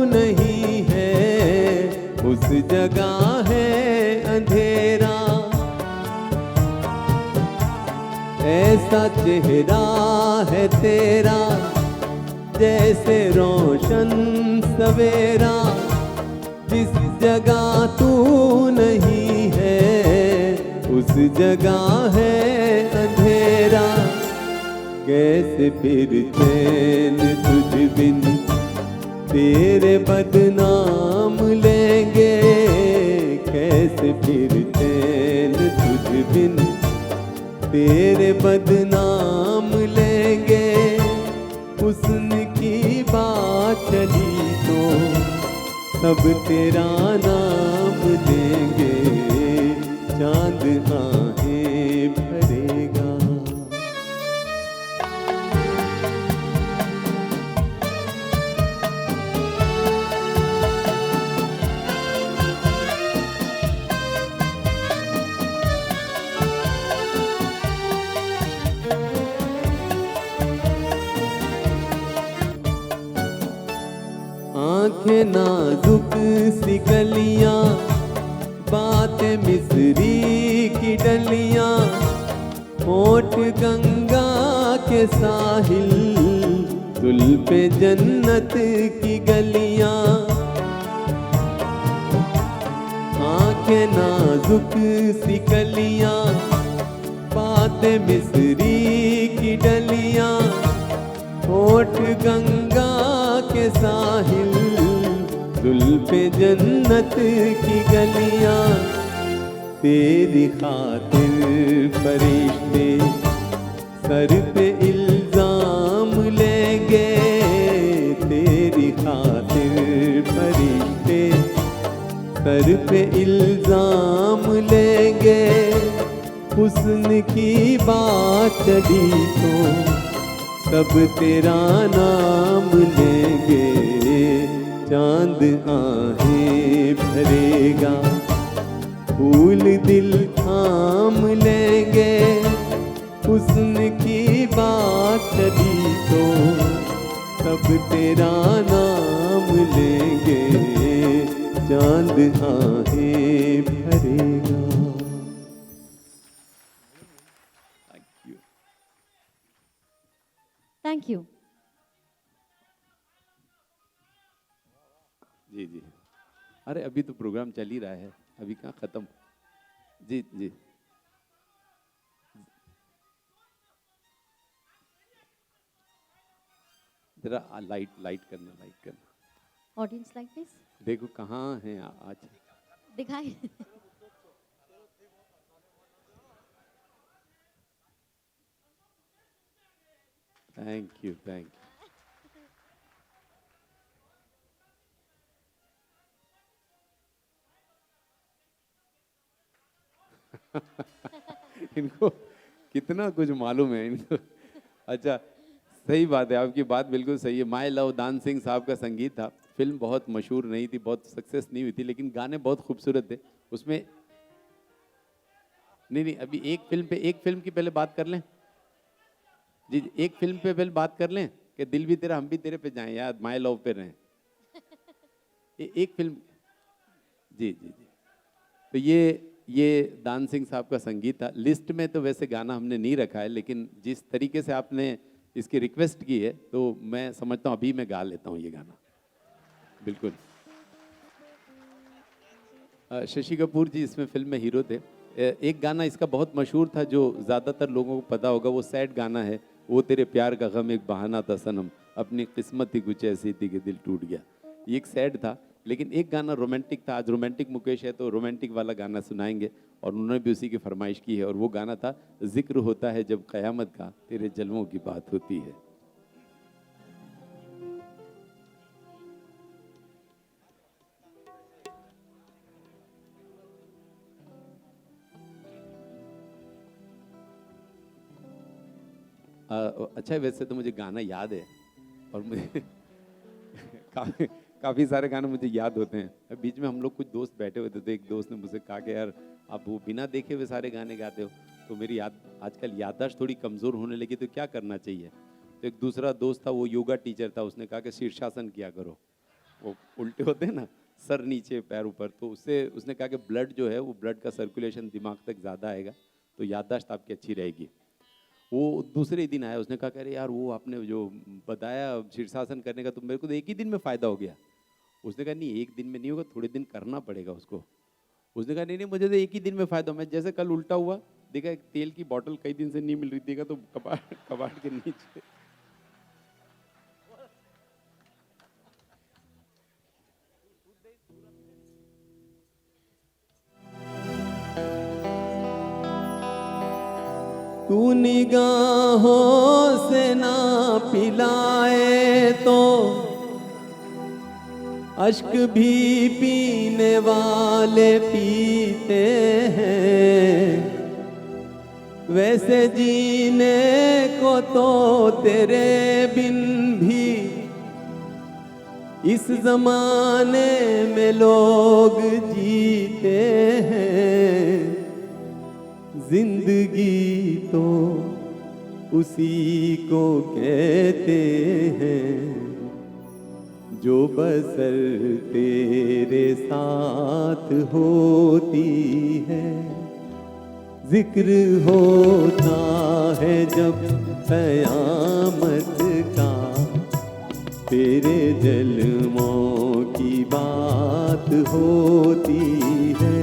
नहीं है उस जगह है अंधेरा। ऐसा चेहरा है तेरा जैसे रोशन सवेरा। जिस जगह तू नहीं है उस जगह है अंधेरा। कैसे फिर चैन तुझ बिन तेरे बदनाम लेंगे। कैसे फिर चैन तुझ बिन तेरे बदनाम लेंगे। हुस्न की बात चली तो सब तेरा नाम लेंगे। चांद आहें भरेगा। आंखें नाजुक सी गलियां, बातें मिस्री की डलियां। होठ गंगा के साहिल, जुल्फे जन्नत की गलियां। आंखें नाजुक सी कलियां, बातें मिस्री की डलियां, होठ गंगा के साहिल, जुल्फे जन्नत की गलियां। तेरी खातिर फरिश्ते सर पे इल्जाम लेंगे, तेरी खातिर फरिश्ते सर पे इल्जाम लेंगे। हुस्न की बात चली तो सब तेरा नाम लेंगे। चांद आहें भरेगा, फूल दिल थाम लेंगे। हुस्न की बात चली तो सब तेरा नाम लेंगे। चांद आहें भरेगा।
Thank you.
जी जी, अरे अभी तो प्रोग्राम चल ही रहा है, अभी कहाँ खत्म। जी जी, जरा लाइट करना।
ऑडियंस लाइक दिस
देखो कहाँ हैं आज।
दिखाई।
Thank you. इनको कितना कुछ मालूम है इनको। अच्छा, सही बात है, आपकी बात बिल्कुल सही है। माय लव दान सिंह साहब का संगीत था। फिल्म बहुत मशहूर नहीं थी, बहुत सक्सेस नहीं हुई थी, लेकिन गाने बहुत खूबसूरत थे उसमें। नहीं, अभी एक फिल्म की पहले बात कर लें। जी, एक फिल्म पे पहले बात कर लें कि दिल भी तेरा हम भी तेरे पे जाएं यार, माय लव पे रहें। एक फिल्म। जी, तो ये दान सिंह साहब का संगीत था। लिस्ट में तो वैसे गाना हमने नहीं रखा है, लेकिन जिस तरीके से आपने इसकी रिक्वेस्ट की है तो मैं समझता हूँ अभी मैं गा लेता हूँ ये गाना। बिल्कुल। शशि कपूर जी इसमें फिल्म में हीरो थे। एक गाना इसका बहुत मशहूर था जो ज़्यादातर लोगों को पता होगा, वो सैड गाना है, वो तेरे प्यार का गम एक बहाना था सनम, अपनी किस्मत ही कुछ ऐसी थी कि दिल टूट गया। ये एक सैड था, लेकिन एक गाना रोमांटिक था। आज रोमांटिक मुकेश है तो रोमांटिक वाला गाना सुनाएंगे, और उन्होंने भी उसी की फरमाइश की है, और वो गाना था जिक्र होता है जब क़यामत का, तेरे जलवों की बात होती है। अच्छा, वैसे तो मुझे गाना याद है, और मुझे काफ़ी सारे गाने मुझे याद होते हैं। बीच में हम लोग कुछ दोस्त बैठे हुए थे, तो एक दोस्त ने मुझसे कहा कि यार आप वो बिना देखे हुए सारे गाने गाते हो, तो मेरी आजकल याददाश्त थोड़ी कमज़ोर होने लगी, तो क्या करना चाहिए। तो एक दूसरा दोस्त था, वो योगा टीचर था, उसने कहा कि शीर्षासन किया करो। वो उल्टे होते हैं ना, सर नीचे पैर ऊपर, तो उसने कहा कि ब्लड जो है वो ब्लड का सर्कुलेशन दिमाग तक ज़्यादा आएगा, तो याददाश्त आपकी अच्छी रहेगी। वो दूसरे दिन आया, उसने कहा कि अरे यार वो आपने जो बताया शीर्षासन करने का, तो मेरे को तो एक ही दिन में फ़ायदा हो गया। उसने कहा नहीं, एक दिन में नहीं होगा, थोड़े दिन करना पड़ेगा उसको। उसने कहा नहीं, मुझे तो एक ही दिन में फ़ायदा हो। मैं जैसे कल उल्टा हुआ, देखा एक तेल की बोतल कई दिन से नहीं मिल रही, देखा तो कबाड़ के नीचे।
तू निगाहों से ना पिलाए तो अश्क भी पीने वाले पीते हैं। वैसे जीने को तो तेरे बिन भी इस जमाने में लोग जीते हैं। जिंदगी तो उसी को कहते हैं जो बसर तेरे साथ होती है। जिक्र होता है जब क़यामत का, तेरे जलवों की बात होती है।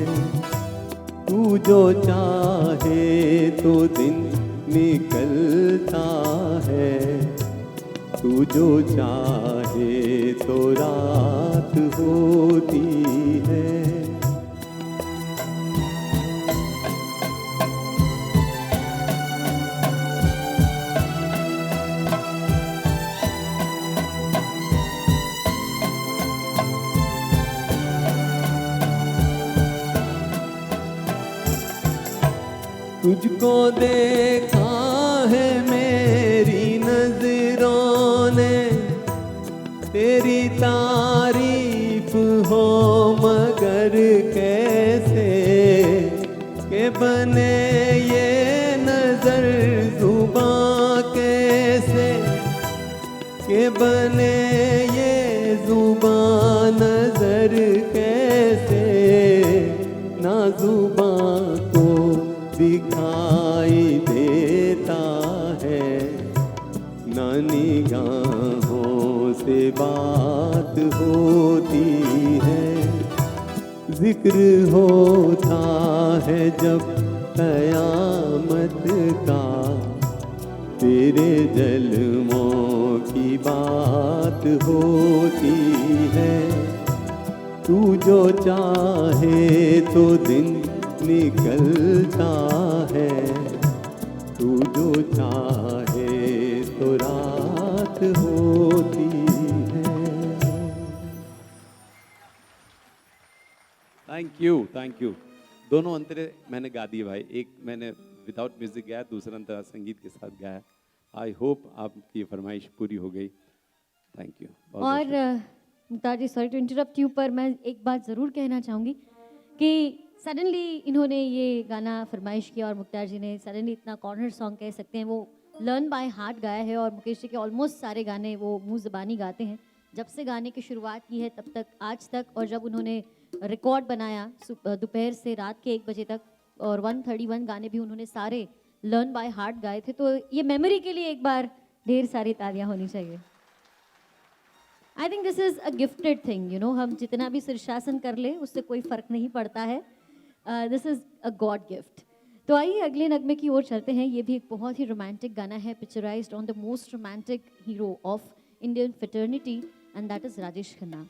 जो चाहे तो दिन निकलता है, तू जो चाहे तो रात होती है। तुझको देखा है मेरी नजरों ने, तेरी तारीफ हो मगर कैसे, के बने ये नजर जुबां कैसे, के बने ये जुबां नजर कैसे, ना जुबां को दिखाई देता है, ना निगाहों से बात होती है। जिक्र होता है जब कयामत का, तेरे जल्मों की बात होती है। तू जो चाहे तो दिन निकलता है, तू जो चाहे तो रात होती है।
Thank you. दोनों अंतरे मैंने गा दिए भाई, एक मैंने विदाउट म्यूजिक गाया, दूसरा अंतरा संगीत के साथ गाया। आई होप आपकी फरमाइश पूरी हो गई। Thank you.
और मुख्तार जी, सॉरी टू इंटरप्ट यू, पर मैं एक बात ज़रूर कहना चाहूँगी कि सडनली इन्होंने ये गाना फरमाइश किया और मुख्तार जी ने सडनली इतना कॉर्नर सॉन्ग कह सकते हैं वो लर्न बाय हार्ट गाया है। और मुकेश जी के ऑलमोस्ट सारे गाने वो मुँह ज़बानी गाते हैं, जब से गाने की शुरुआत की है तब तक आज तक। और जब उन्होंने रिकॉर्ड बनाया दोपहर से रात के 1 बजे तक, और 131 गाने भी उन्होंने सारे लर्न बाय हार्ट गाए थे। तो ये मेमोरी के लिए एक बार ढेर सारी तालियां होनी चाहिए। I think this is a gifted thing, you know, हम जितना भी शीर्षासन कर ले उससे कोई फ़र्क नहीं पड़ता है। This is a God gift. तो आइए अगले नगमे की ओर चलते हैं। ये भी एक बहुत ही रोमांटिक गाना है, picturised on the most romantic hero of Indian fraternity, and that is Rajesh Khanna.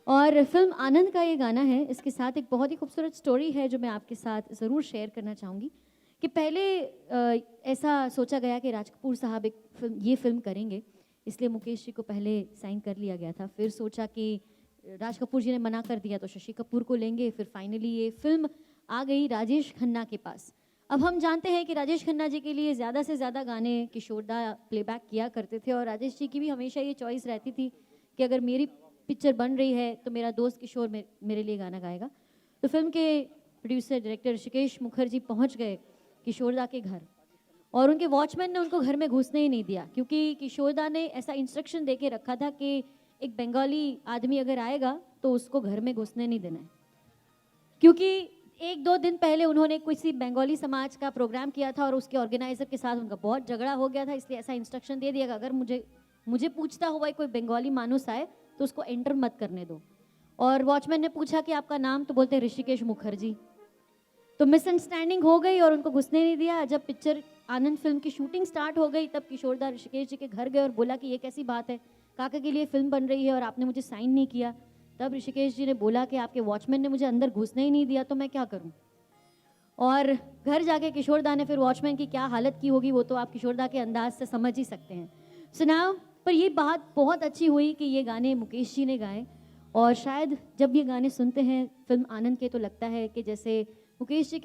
और फिल्म आनंद का ये गाना है। इसके साथ एक बहुत ही खूबसूरत स्टोरी है जो मैं आपके साथ ज़रूर शेयर करना चाहूँगी। कि पहले ऐसा सोचा गया कि राज कपूर साहब ये फिल्म करेंगे, इसलिए मुकेश जी को पहले साइन कर लिया गया था। फिर सोचा कि राज कपूर जी ने मना कर दिया तो शशि कपूर को लेंगे। फिर फाइनली ये फिल्म आ गई राजेश खन्ना के पास। अब हम जानते हैं कि राजेश खन्ना जी के लिए ज़्यादा से ज़्यादा गाने किशोरदा प्लेबैक किया करते थे, और राजेश जी की भी हमेशा ये चॉइस रहती थी कि अगर मेरी पिक्चर बन रही है तो मेरा दोस्त किशोर मेरे लिए गाना गाएगा। तो फिल्म के प्रोड्यूसर डायरेक्टर ऋषिकेश मुखर्जी पहुंच गए किशोरदा के घर, और उनके वॉचमैन ने उनको घर में घुसने ही नहीं दिया, क्योंकि किशोरदा ने ऐसा इंस्ट्रक्शन दे के रखा था कि एक बंगाली आदमी अगर आएगा तो उसको घर में घुसने नहीं देना है। क्योंकि 1-2 दिन पहले उन्होंने किसी बंगाली समाज का प्रोग्राम किया था और उसके ऑर्गेनाइजर के साथ उनका बहुत झगड़ा हो गया था, इसलिए ऐसा इंस्ट्रक्शन दे दिया कि अगर मुझे पूछता हुआ कोई बंगाली मानुस आए तो उसको एंटर मत करने दो। और वॉचमैन ने पूछा कि आपका नाम, तो बोलते ऋषिकेश मुखर्जी। तो मिसअंडरस्टैंडिंग हो गई और उनको घुसने नहीं दिया। जब पिक्चर आनंद फिल्म की शूटिंग स्टार्ट हो गई तब किशोरदा ऋषिकेश जी के घर गए और बोला कि ये कैसी बात है, काका के लिए फिल्म बन रही है और आपने मुझे साइन नहीं किया। तब ऋषिकेश जी ने बोला कि आपके वॉचमैन ने मुझे अंदर घुसने ही नहीं दिया, तो मैं क्या करूं। और घर जाके किशोरदा ने फिर वॉचमैन की क्या हालत की होगी वो तो आप किशोरदा के अंदाज से समझ ही सकते हैं। सुनाओ। पर ये बात बहुत अच्छी हुई कि ये गाने मुकेश जी ने गाए, और शायद जब ये गाने सुनते हैं फिल्म आनंद के तो लगता है कि जैसे मुकेश जी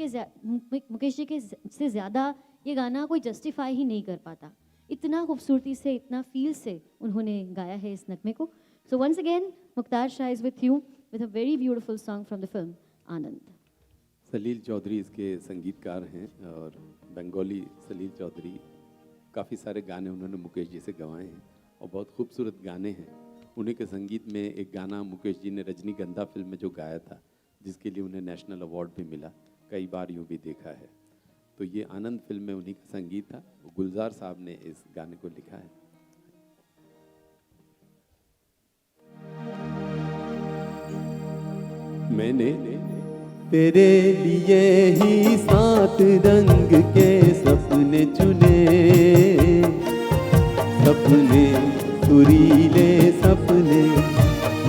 के से ज़्यादा ये गाना कोई जस्टिफाई ही नहीं कर पाता। इतना खूबसूरती से, इतना फील से उन्होंने गाया है इस नगमे को। So once again Mukhtar Shah is with you with a very beautiful song from the film Anand.
Salil Chowdhury इसके संगीतकार हैं, और बंगाली सलील चौधरी। काफ़ी सारे गाने उन्होंने मुकेश जी से गवाए हैं और बहुत खूबसूरत गाने हैं। उन्हीं के संगीत में एक गाना मुकेश जी ने रजनीगंधा फिल्म में जो गाया था, जिसके लिए उन्हें नेशनल अवार्ड भी मिला, कई बार यूँ भी देखा है। तो ये आनंद फिल्म में उन्हीं का संगीत था। गुलजार साहब ने इस गाने को लिखा है।
मैंने तेरे लिए ही 7 रंग के सपने चुने, सपने सुरीले सपने,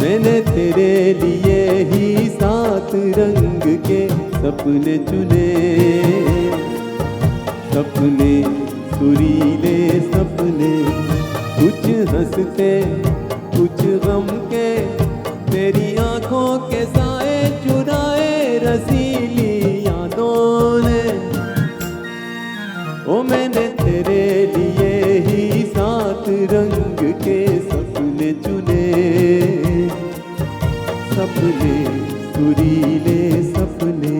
मैंने तेरे लिए ही 7 रंग के सपने चुने, सपने सुरीले सपने, कुछ हंसते कुछ गम के, तेरी आंखों के साए चुराए रसीली यादों ने। ओ मैंने तेरे लिए ही 7 रंग के सपने चुने, सपने सुरीले सपने।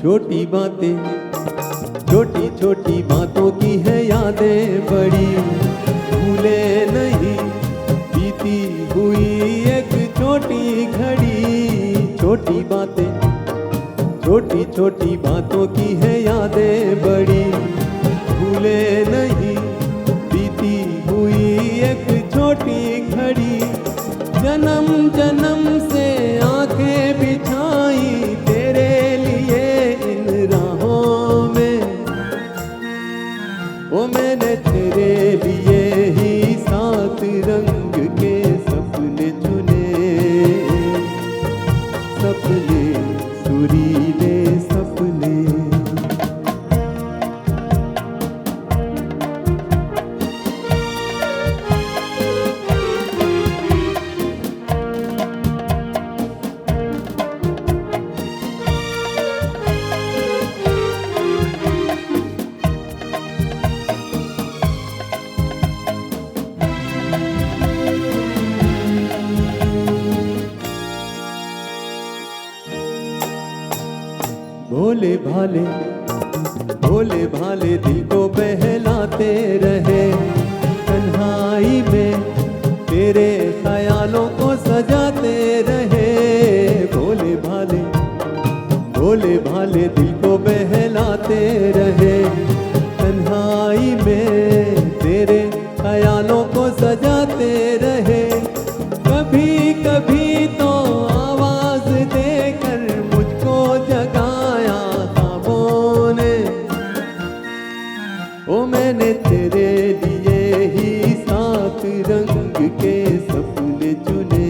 छोटी बातें, छोटी छोटी बातों की है यादें बड़ी, भूले नहीं बीती हुई एक छोटी घड़ी। छोटी बातें, छोटी छोटी बातों की है यादें बड़ी, भूले नहीं बीती हुई एक छोटी घड़ी। जन्म जन्म से आंखें बिछाई तेरे लिए इन राहों में, ओ मैंने तेरे लिए ही 7 रंग के सपने चुने, सपने सुरीले सपने। भोले भाले, भोले भाले दिल को बहलाते रहे, तन्हाई में तेरे ख्यालों को सजाते रहे। भोले भाले, भोले भाले दिल को बहलाते रहे, तन्हाई में तेरे ख्यालों को सजाते रहे। कभी कभी तो आवाज देकर मुझको जगाया ख्वाबों ने, ओ मैंने तेरे लिए ही 7 रंग के सपने चुने,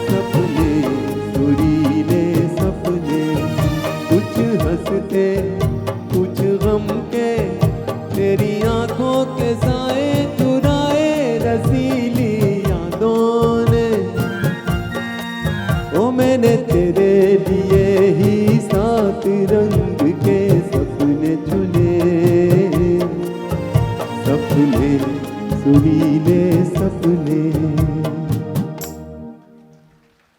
सपने सुरीले सपने, कुछ हंसते कुछ गम के, तेरी आंखों के साए चुराए रसीली यादों ने। ओ मैंने तेरे लिए ही 7 रंग के सपने चुने, सपने सुरीले सपने।